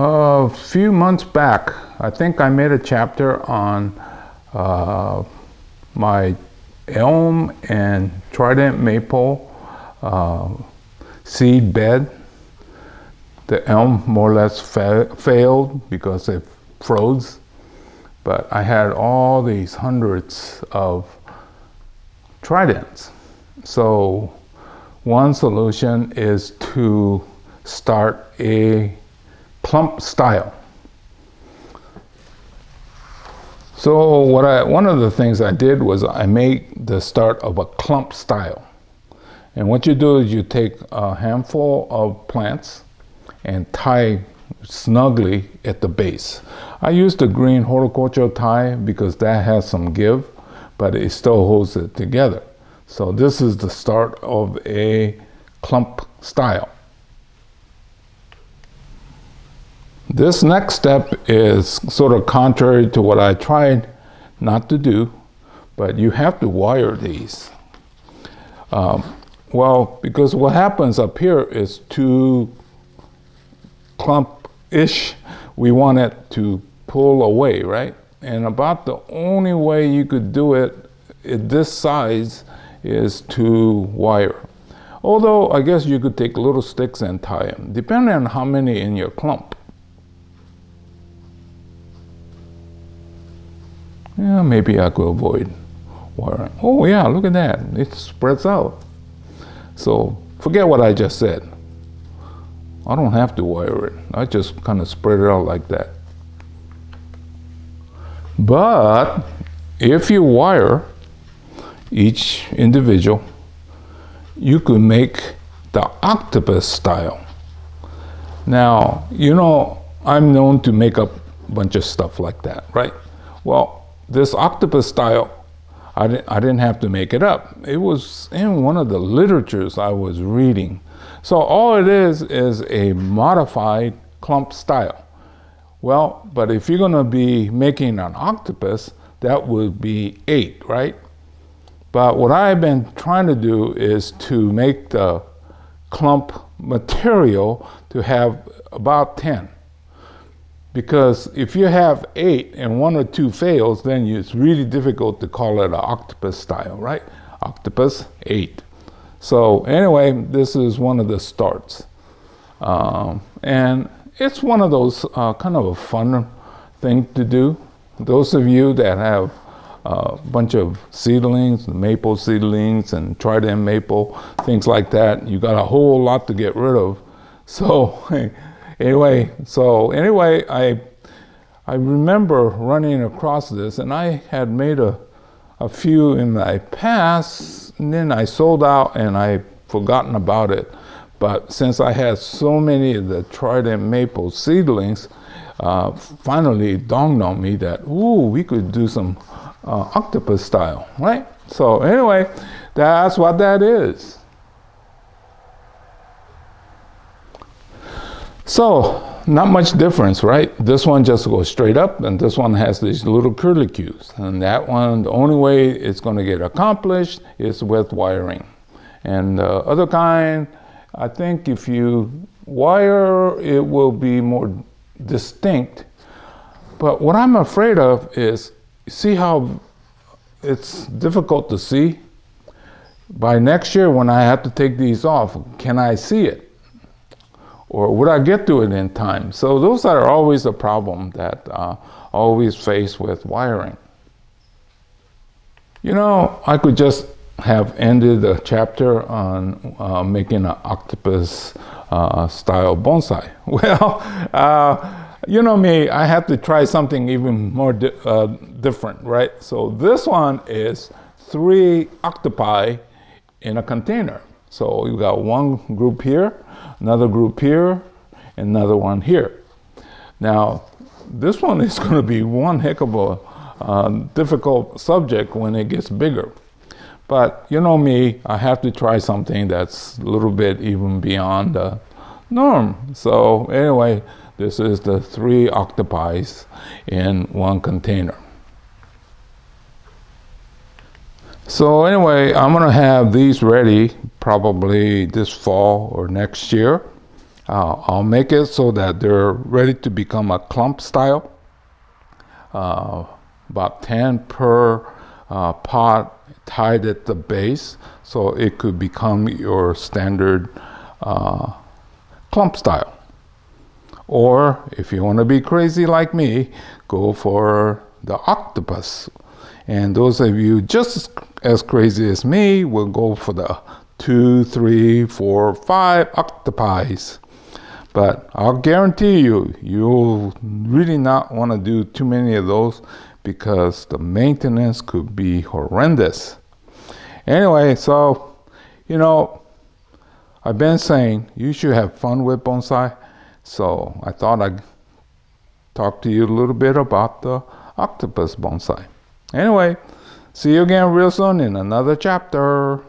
A few months back, I think I made a chapter on my elm and trident maple seed bed. The elm more or less failed because it froze, but I had all these hundreds of tridents. So one solution is to start a clump style. So one of the things I did was I made the start of a clump style. And what you do is you take a handful of plants and tie snugly at the base. I used the green horticultural tie because that has some give, but it still holds it together. So this is the start of a clump style. This next step is sort of contrary to what I tried not to do, but you have to wire these. Well, because what happens up here is too clump-ish. We want it to pull away, right? And about the only way you could do it at this size is to wire. Although I guess you could take little sticks and tie them, depending on how many in your clump. Yeah, maybe I could avoid wiring. Oh yeah, look at that. It spreads out. So forget what I just said. I don't have to wire it. I just kind of spread it out like that. But if you wire each individual, you could make the octopus style. Now, you know, I'm known to make up a bunch of stuff like that, right? Well, this octopus style, I didn't have to make it up. It was in one of the literatures I was reading. So all it is a modified clump style. Well, but if you're gonna be making an octopus, that would be 8, right? But what I've been trying to do is to make the clump material to have about 10. Because if you have 8 and 1 or 2 fails, then it's really difficult to call it an octopus style, right? Octopus 8. So anyway, this is one of the starts. And it's one of those kind of a fun thing to do. Those of you that have a bunch of seedlings, maple seedlings and trident maple, things like that, you got a whole lot to get rid of. So Anyway, I remember running across this, and I had made a few in my past, and then I sold out and I forgotten about it. But since I had so many of the trident maple seedlings, finally it dawned on me that, ooh, we could do some octopus style, right? So anyway, that's what that is. So, not much difference, right? This one just goes straight up, and this one has these little curlicues. And that one, the only way it's going to get accomplished is with wiring. And the other kind, I think if you wire, it will be more distinct. But what I'm afraid of is, see how it's difficult to see? By next year, when I have to take these off, can I see it? Or would I get to it in time? So those are always a problem that I always face with wiring. You know, I could just have ended the chapter on making an octopus style bonsai. Well, you know me, I have to try something even more different, right? So this one is 3 octopi in a container. So you got one group here, another group here, another one here. Now, this one is going to be one heck of a difficult subject when it gets bigger. But you know me, I have to try something that's a little bit even beyond the norm. So anyway, this is the 3 octopi in one container. So anyway, I'm gonna have these ready probably this fall or next year. I'll make it so that they're ready to become a clump style. About 10 per pot tied at the base, so it could become your standard clump style. Or if you want to be crazy like me, go for the octopus. And those of you just as crazy as me will go for the 2, 3, 4, 5 octopi. But I'll guarantee you, you'll really not want to do too many of those because the maintenance could be horrendous. Anyway, so, I've been saying you should have fun with bonsai. So I thought I'd talk to you a little bit about the octopus bonsai. Anyway, see you again real soon in another chapter.